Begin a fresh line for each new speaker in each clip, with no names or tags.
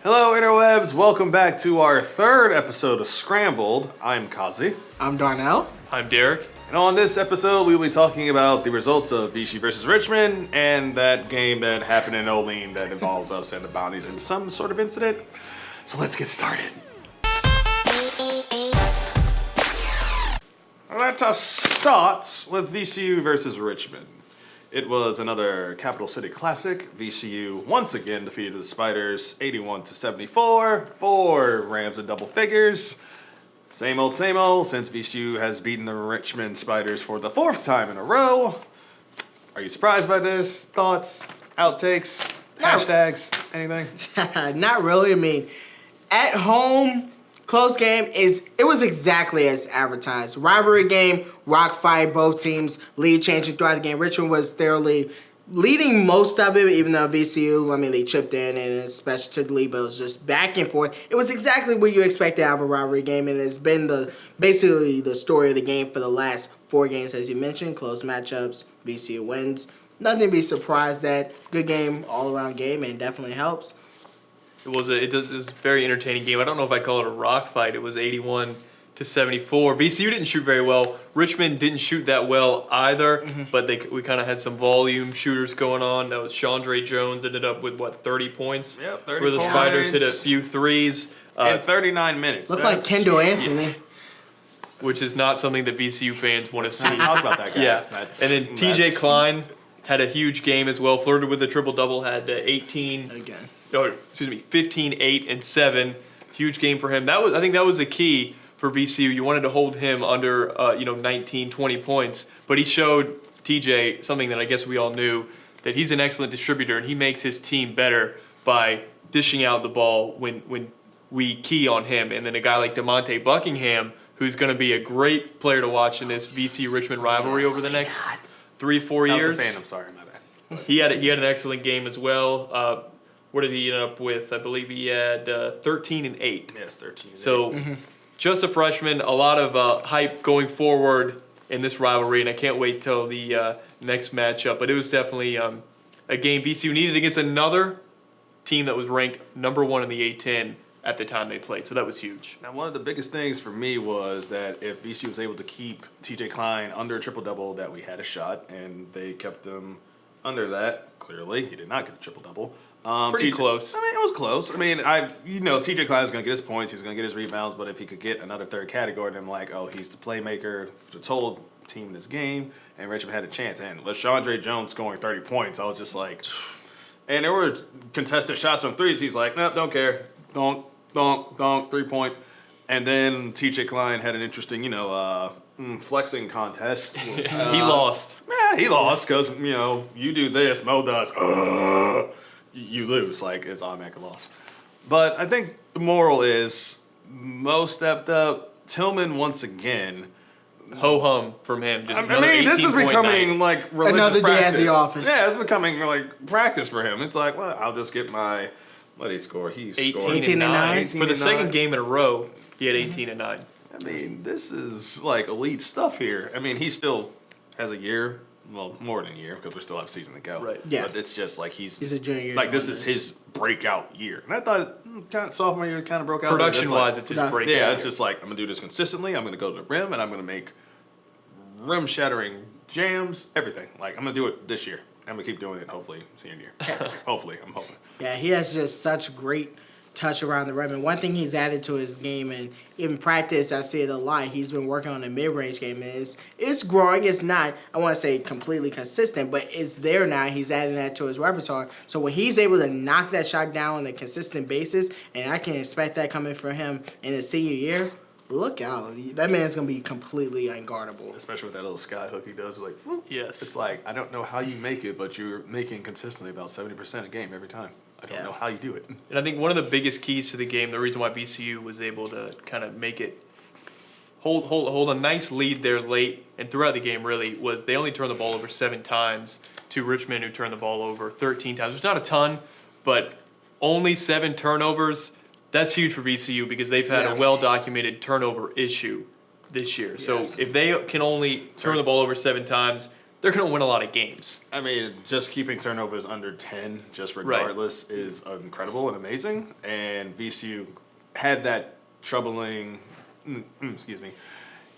Hello, interwebs. Welcome back to our third episode of scRAMbled. I'm Kazie.
I'm Darnell.
I'm Derek.
And on this episode, we'll be talking about the results of VCU versus Richmond and that game that happened in Olean that involves us and the Bounties in some sort of incident. So let's get started. Let us start with VCU versus Richmond. It was another Capital City Classic. VCU once again defeated the Spiders 81-74. 4 Rams in double figures. Same old since VCU has beaten the Richmond Spiders for the 4th time in a row. Are you surprised by this? Thoughts? Outtakes? Hashtags? Anything?
Not really. I mean, at home, close game it was exactly as advertised. Rivalry game, rock fight, both teams lead changing throughout the game. Richmond was thoroughly leading most of it, even though VCU, they chipped in and especially took the lead, but it was just back and forth. It was exactly what you expected out of a rivalry game, and it's been basically the story of the game for the last 4 games, as you mentioned. Close matchups, VCU wins. Nothing to be surprised at. Good game, all-around game, and definitely helps.
It was a very entertaining game. I don't know if I'd call it a rock fight. It was 81-74. VCU didn't shoot very well. Richmond didn't shoot that well either, but we kind of had some volume shooters going on. That was Chandre Jones ended up with, 30 points?
Yep, 30
where the
points.
Spiders hit a few threes.
In 39 minutes.
Looked like Kendall Anthony.
Which is not something that VCU fans want to see.
Talk about that guy.
Yeah. And then TJ Klein had a huge game as well. Flirted with a triple-double, had 18.
Again.
15, 8, and 7. Huge game for him. I think that was a key for VCU. You wanted to hold him under 19, 20 points, but he showed TJ something that I guess we all knew, that he's an excellent distributor and he makes his team better by dishing out the ball when we key on him. And then a guy like DeMonte Buckingham, who's going to be a great player to watch in this VCU Richmond rivalry over the next 3-4 years.
I was a fan. I'm sorry, my bad.
He had an excellent game as well. What did he end up with? I believe he had 13 and 8.
Yes, 13 and 8.
So just a freshman, a lot of hype going forward in this rivalry, and I can't wait till the next matchup. But it was definitely a game VCU needed against another team that was ranked number 1 in the A10 at the time they played. So that was huge.
Now, one of the biggest things for me was that if VCU was able to keep TJ Klein under a triple-double, that we had a shot, and they kept him under that. Clearly, he did not get a triple-double.
Pretty close.
It was close. TJ Klein is going to get his points. He's going to get his rebounds. But if he could get another third category, then I'm like, oh, he's the playmaker for the total team in this game. And Richmond had a chance. And LaShondre Jones scoring 30 points, I was just like, and there were contested shots from threes. He's like, no, don't care. Don't, 3-point. And then TJ Klein had an interesting, flexing contest.
He lost.
Yeah, he lost because, you do this, Mo does. You lose, it's automatic loss. But I think the moral is Mo stepped up. Tillman once again.
Ho hum from him. Just
this is becoming religious
another day at the office.
Yeah, this is becoming practice for him. It's like, well, I'll just get my. What did he score? He
18 and 9. For the second game in a row, he had 18 and 9.
This is elite stuff here. He still has a year. Well, more than a year because we still have a season to go.
Right.
Yeah.
But it's just
he's a junior.
This is his breakout year. And I thought sophomore year kind of broke out.
Production-wise, it's his breakout.
Yeah, it's just I'm going to do this consistently. I'm going to go to the rim and I'm going to make rim-shattering jams, everything. I'm going to do it this year. I'm going to keep doing it, hopefully, senior year. Hopefully, I'm hoping. Yeah,
he has just such great touch around the rim. And one thing he's added to his game, and in practice, I see it a lot, he's been working on a mid-range game. It's growing. It's not, I want to say, completely consistent, but it's there now. He's adding that to his repertoire. So when he's able to knock that shot down on a consistent basis, and I can expect that coming from him in his senior year, look out. That man's going to be completely unguardable.
Especially with that little sky hook he does.
Yes.
It's I don't know how you make it, but you're making consistently about 70% a game every time. I don't know how you do it.
And I think one of the biggest keys to the game, the reason why VCU was able to kind of make it hold a nice lead there late and throughout the game really was they only turned the ball over 7 times to Richmond, who turned the ball over 13 times. It's not a ton, but only 7 turnovers. That's huge for VCU because they've had a well-documented turnover issue this year. So if they can only turn the ball over 7 times, they're going to win a lot of games.
I mean, just keeping turnovers under 10, just regardless, is incredible and amazing. And VCU had that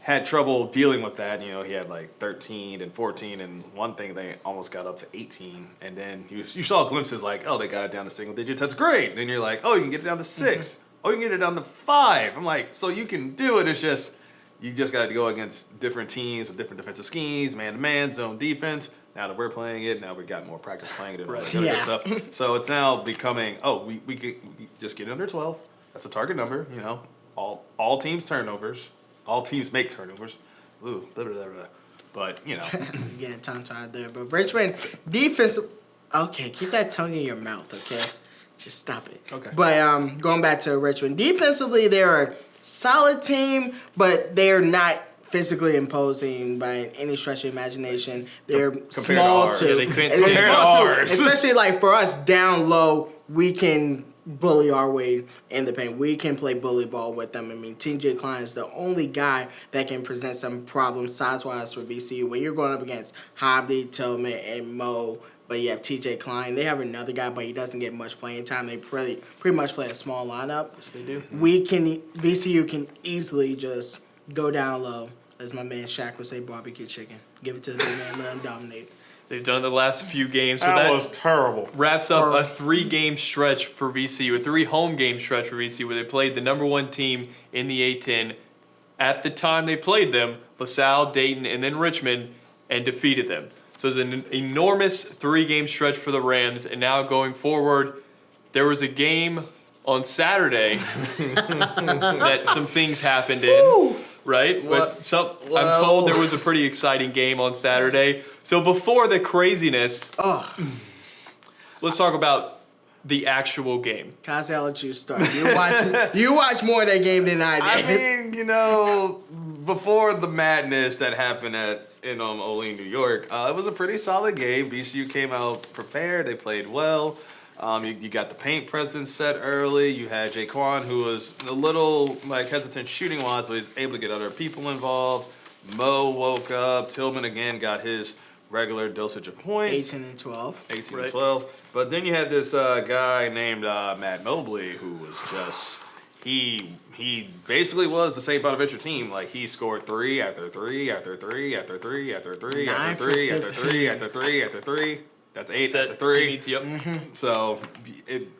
had trouble dealing with that. You know, he had like 13 and 14, and one thing they almost got up to 18. And then you saw glimpses like, oh, they got it down to single digits. That's great. And then you're like, oh, you can get it down to 6. Mm-hmm. Oh, you can get it down to 5. I'm like, so you can do it. It's just, you just got to go against different teams with different defensive schemes, man-to-man, zone defense. Now that we're playing it, now we got more practice playing it and all that other good stuff. So it's now becoming, we just get under 12. That's a target number, you know. All teams turnovers. All teams make turnovers. Ooh, blah, blah, blah, blah. But, you know.
Yeah, tongue-tied there. But Richmond, defense... Okay, keep that tongue in your mouth, okay? Just stop it.
Okay.
But going back to Richmond, defensively, they're a solid team, but they're not physically imposing by any stretch of imagination. They're small, too.
Yeah, they couldn't
And they're
compare
small,
to
too.
ours.
Especially, like, for us, down low, we can bully our way in the paint. We can play bully ball with them. I mean, TJ Klein is the only guy that can present some problems size-wise for VCU. When you're going up against Hobby, Tillman, and Mo, but you have TJ Klein. They have another guy, but he doesn't get much playing time. They pretty much play a small lineup.
Yes, they do.
VCU can easily just go down low, as my man Shaq would say, barbecue chicken. Give it to the big man, let him dominate.
They've done it the last few games. So
that was terrible.
Wraps up a 3-game stretch for VCU, a 3-home game stretch for VCU, where they played the number 1 team in the A-10. At the time they played them, LaSalle, Dayton, and then Richmond, and defeated them. So it's an enormous 3-game stretch for the Rams. And now going forward, there was a game on Saturday that some things happened in. Right? I'm told there was a pretty exciting game on Saturday. So before the craziness, let's talk about the actual game.
Kazie, I'll let you start. You watch more of that game than I did.
I mean, you know, before the madness that happened in Olean, New York, it was a pretty solid game. VCU came out prepared. They played well. You got the paint presence set early. You had Jaquan, who was a little hesitant shooting-wise, but he's able to get other people involved. Mo woke up. Tillman again got his regular dosage of points.
18 and 12.
18 and 12. But then you had this guy named Matt Mobley, who was just he basically was the same Bonaventure team. Like, he scored 3 after 3 after 3 after 3 after 3 after 3 after 3 after 3 after 3. That's 8 after 3.
Yep.
Mm-hmm.
So,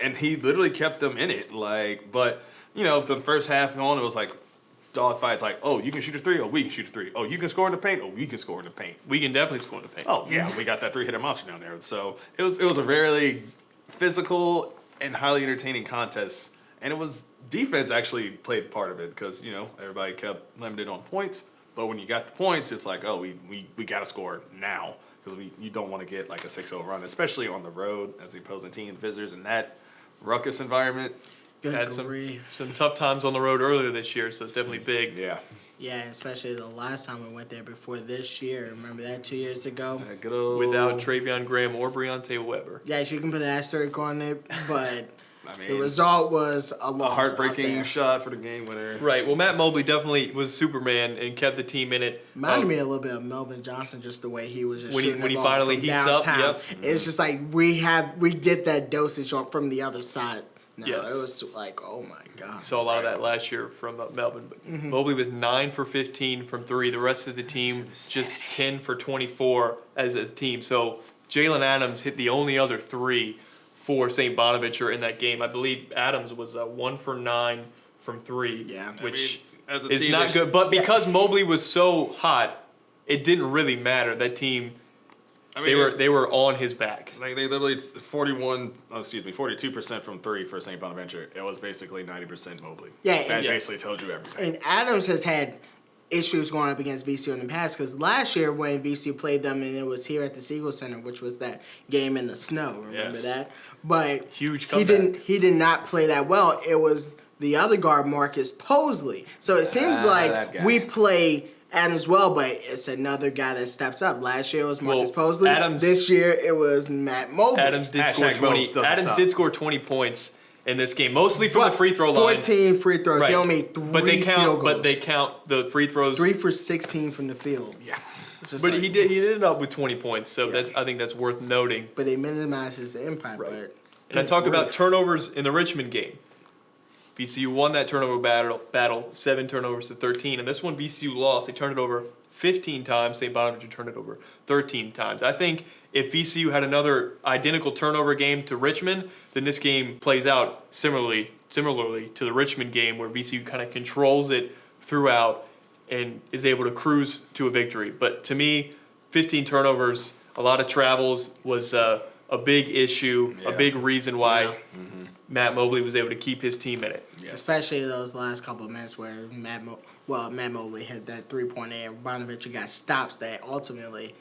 and he literally kept them in it. Like, but, you know, the first half on, it was like dog fights. Like, oh, you can shoot a 3? Oh, we can shoot a 3. Oh, you can score in the paint? Oh, we can score in the paint.
We can definitely score in the paint.
Oh, yeah, we got that 3-hitter monster down there. So, it was a very physical and highly entertaining contest. And it was defense actually played part of it because, you know, everybody kept limited on points. But when you got the points, it's like, oh, we got to score now. Because you don't want to get like a 6-0 run, especially on the road as the opposing team, visitors in that ruckus environment.
Had some tough times on the road earlier this year, so it's definitely big.
Yeah.
Yeah, especially the last time we went there before this year. Remember that 2 years ago?
Good old...
Without Travion Graham or Breonte Weber.
Yes, you can put an asterisk on it, but
I mean,
the result was a loss.
A heartbreaking shot for the game winner.
Right. Well, Matt Mobley definitely was Superman and kept the team in it.
Reminded me a little bit of Melvin Johnson, just the way he was just shooting
when
the
he
ball
finally
from
heats up.
downtown.
Yep.
It's just like we get that dosage from the other side. No,
Yes.
It was like, oh my God.
Saw a lot of that last year from Melvin. But Mobley with 9 for 15 from 3. The rest of the team just 10 for 24 as a team. So Jalen Adams hit the only other 3 for St. Bonaventure in that game. I believe Adams was 1 for 9 from 3.
Yeah.
Which
as a
is
team,
not good. But because Mobley was so hot, it didn't really matter. That team, they were on his back.
Like, they literally 42% from 3 for St. Bonaventure. It was basically 90% Mobley.
Yeah,
That basically told you everything.
And Adams has had issues going up against VCU in the past because last year when VCU played them and it was here at the Siegel Center, which was that game in the snow, remember that? But
Huge comeback.
He did not play that well. It was the other guard, Marcus Posley. So it seems like we play Adams well, but it's another guy that steps up. Last year it was Marcus Posley. This year it was Matt Mobley.
Adams did score 20. Adams did score 20 points in this game, mostly from the free throw line.
14 free throws.
Right.
He only made 3 field goals.
But they count the free throws.
3 for 16 from the field.
Yeah.
It's just
But
like-
he ended up with 20 points, so
Yeah.
I think that's worth noting.
But they minimized his impact.
Right.
But
And I talk about turnovers in the Richmond game. VCU won that turnover battle 7 turnovers to 13, and this one VCU lost. They turned it over 15 times. St. Bonaventure turned it over 13 times. I think if VCU had another identical turnover game to Richmond, then this game plays out similarly to the Richmond game, where VCU kind of controls it throughout and is able to cruise to a victory. But to me, 15 turnovers, a lot of travels was a big issue, a big reason why
Yeah.
Matt Mobley was able to keep his team in it.
Yes.
Especially those last couple of minutes where Matt Mobley hit that 3-point and Bonaventure got stops that ultimately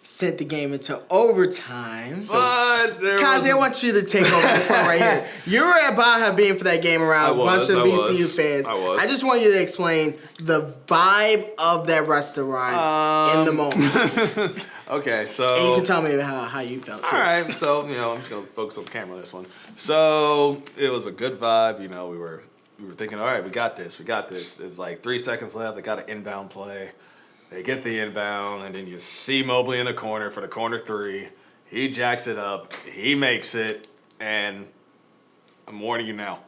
sent the game into overtime.
But there
Kazie, I
was
want you to take over this part right here. You were at Baja being for that game around a bunch of VCU fans.
I
just want you to explain the vibe of that restaurant in the moment.
okay, so
And you can tell me how you felt too.
all right, so I'm just gonna focus on the camera this one. So it was a good vibe. We were thinking, all right, we got this. It's like 3 seconds left. They got an inbound play. They get the inbound, and then you see Mobley in the corner for the corner 3. He jacks it up. He makes it, and I'm warning you now.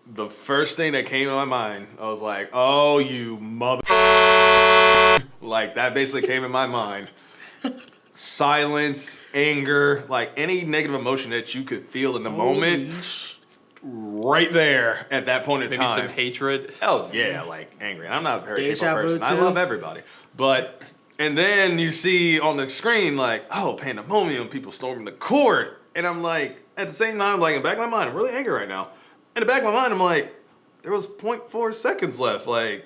The first thing that came to my mind, I was like, oh, you mother... Like, that basically came in my mind. Silence, anger, like any negative emotion that you could feel in the moment, right there at that point in
Maybe
time.
some hatred.
Oh yeah, like angry. I'm not a very
Deja
hateful
vu
person. I
too?
love everybody, but and then you see on the screen like, oh, pandemonium, people storming the court, and I'm like, at the same time, like in the back of my mind, I'm really angry right now. In the back of my mind, I'm like, there was 0.4 seconds left, like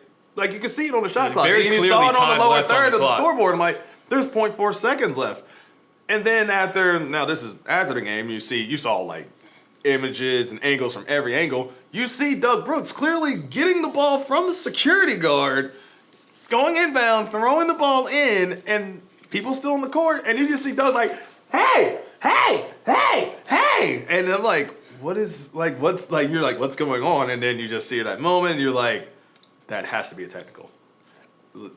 you can see it on the shot clock.
very
And you
clearly
saw it on
time
the lower
left on
third
the
of the
clock.
scoreboard. I'm like, there's 0.4 seconds left. And then this is after the game, you saw like images and angles from every angle. You see Doug Brooks clearly getting the ball from the security guard, going inbound, throwing the ball in, and people still on the court, and you just see Doug like, hey, and I'm like, what's going on? And then you just see that moment, and you're like, that has to be a technical.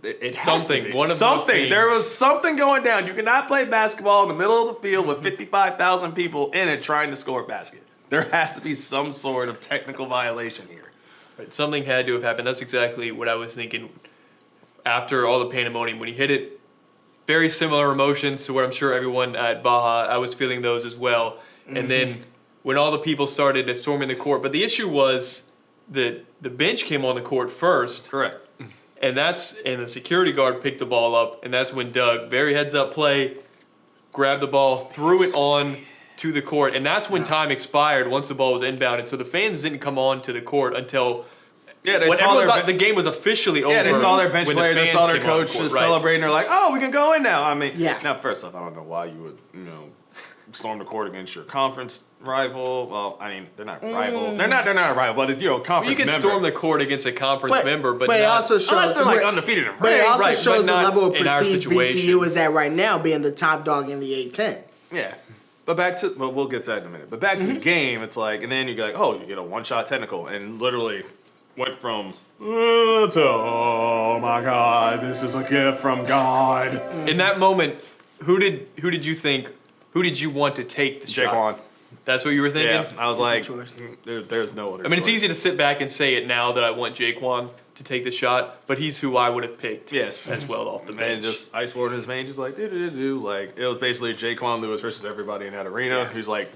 It has
Something,
to be.
one of those
something.
things.
There was something going down. You cannot play basketball in the middle of the field with 55,000 people in it trying to score a basket. There has to be some sort of technical violation here.
Right, something had to have happened. That's exactly what I was thinking after all the pandemonium. When he hit it, very similar emotions to what I'm sure everyone at Baja, I was feeling those as well. And then when all the people started to storm in the court, but the issue was that the bench came on the court first.
Correct.
And the security guard picked the ball up, and that's when Doug, very heads up play, grabbed the ball, threw it on to the court, and that's when time expired once the ball was inbound. And so the fans didn't come on to the court until
Yeah, they
when
saw
everyone
their
thought the game was officially over.
yeah, they saw their bench
when the
players, they
fans
saw their
came on the
coach
court,
just
right.
celebrating. They're like, "Oh, we can go in now." I mean,
Yeah.
Now, first off, I don't know why you would, storm the court against your conference rival. Well, I mean, they're not rival. They're not a rival, but it's conference.
You can
member.
storm the court against a conference member, but
it
not,
also shows
unless they're like undefeated and
But it
ranked.
also
right,
shows
but
the
not
level of
in our
prestige
situation.
VCU is at right now, being the top dog in the A10.
Yeah. But we'll get to that in a minute. But back to the game, it's like, and then you go like, oh, you get a one-shot technical, and literally went from, oh my God, this is a gift from God.
in that moment, who did you think? Who did you want to take the shot?
Jaquan.
That's what you were thinking?
Yeah, I was
Easy
like,
choice.
there's no other
I mean, it's
choice.
easy to sit back and say it now that I want Jaquan to take the shot, but he's who I would have picked
Yes.
as well off the bench.
And just ice water in his veins, just like, do. Like, it was basically Jaquan Lewis versus everybody in that arena. Who's like,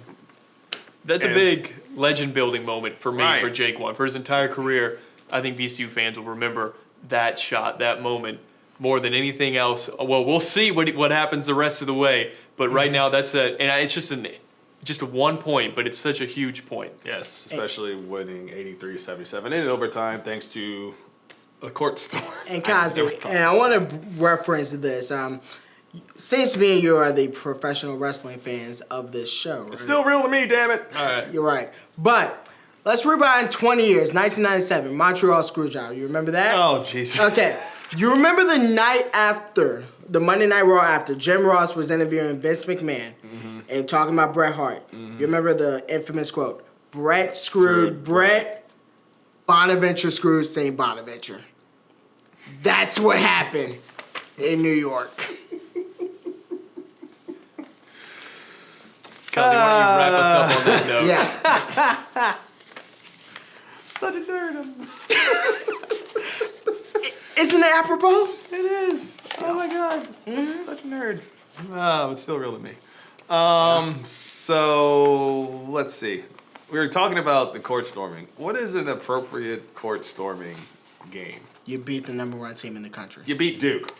That's a
and-
big legend-building moment for me,
Right.
for Jaquan. For his entire career, I think VCU fans will remember that shot, that moment, more than anything else. Well, we'll see what happens the rest of the way, but right now it's just a 1 point, but it's such a huge point.
yes, especially winning 83-77 in overtime thanks to a court storm.
And
I never
Kazie,
thought
and I want to reference this. Since me and you are the professional wrestling fans of this show, right?
It's still real to me, damn it.
All right.
You're right. But let's rewind 20 years, 1997, Montreal Screwjob. You remember that?
Oh, jeez.
Okay. You remember the night after, the Monday Night Raw after, Jim Ross was interviewing Vince McMahon and talking about Bret Hart. You remember the infamous quote, Bret screwed Bret, Bonaventure screwed St. Bonaventure. That's what happened. in New York.
Kazie, why don't you wrap us up on that note?
Yeah.
Such a nerd.
Isn't it apropos?
It is. Oh my god. Such a nerd. But still real to me. So let's see. We were talking about the court storming. What is an appropriate court storming game?
You beat the number 1 team in the country.
You beat Duke.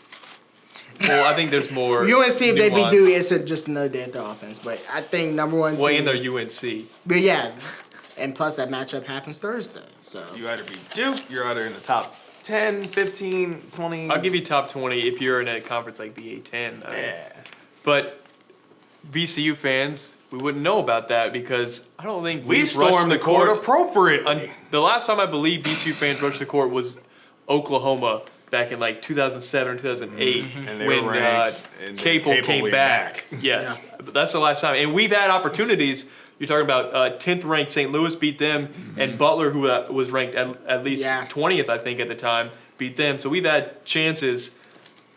Well, I think there's more.
UNC, if they beat
nuance.
Duke, it's just another day at the offense. But I think number 1
Well,
team.
in their UNC.
But yeah. And plus, that matchup happens Thursday. So
You either beat Duke, you're either in the top 10, 15, 20.
I'll give you top 20 if you're in a conference like the A10.
Yeah.
But VCU fans, we wouldn't know about that because I don't think
We
we've
stormed
rushed
the court appropriately.
The last time I believe VCU fans rushed the court was Oklahoma back in like 2007 or 2008
And they
when
were ranked, and then
Capel came
went
back. Yes, but that's the last time. And we've had opportunities. You're talking about 10th ranked St. Louis beat them, and Butler, who was ranked at least 20th, I think, at the time, beat them. So we've had chances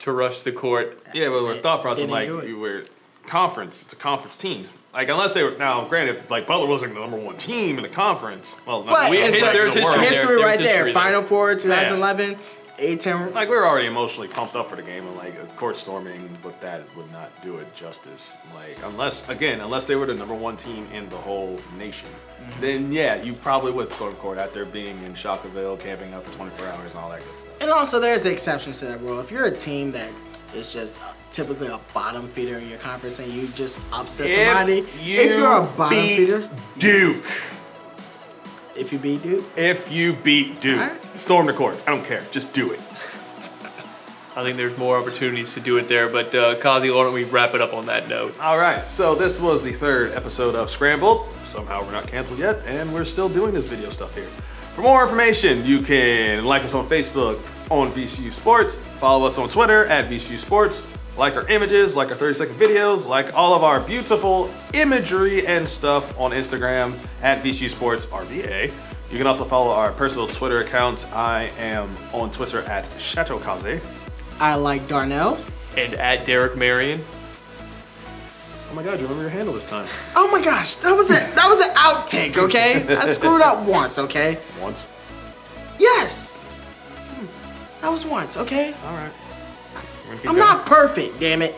to rush the court.
Yeah, but our thought process,
They didn't
like,
do it.
you were conference. It's a conference team. Like, unless they were, now, granted, like, Butler wasn't the number 1 team in the conference. Well, not
But
the
it's
best
there's
in the
history
world.
there.
history
There's
right there.
history there.
Final Four, 2011, A10.
Like, we were already emotionally pumped up for the game, and like court storming, but that would not do it justice. Like, unless they were the number 1 team in the whole nation, then yeah, you probably would storm court after being in Shockerville, camping out for 24 hours, and all that good stuff.
And also, there's exceptions to that rule. If you're a team that is just typically a bottom feeder in your conference and you just upset somebody, if you're a bottom feeder,
Duke.
if you beat Duke,
If you beat Duke,
Alright.
storm the court. I don't care. Just do it.
I think there's more opportunities to do it there. But Kazie, why don't we wrap it up on that note?
All right, so this was the 3rd episode of scRAMble. Somehow we're not canceled yet, and we're still doing this video stuff here. For more information, you can like us on Facebook on VCU Sports, follow us on Twitter at VCU Sports, like our images, like our 30-second videos, like all of our beautiful imagery and stuff on Instagram at VCU Sports RVA. You can also follow our personal Twitter accounts. I am on Twitter at Chateau Kazie.
I like Darnell.
And at Derek Marion.
Oh my God, you remember your handle this time?
Oh my gosh, that was an outtake, okay? I screwed up once, okay?
Once.
Yes. That was once, okay?
All right.
I'm not perfect, damn it.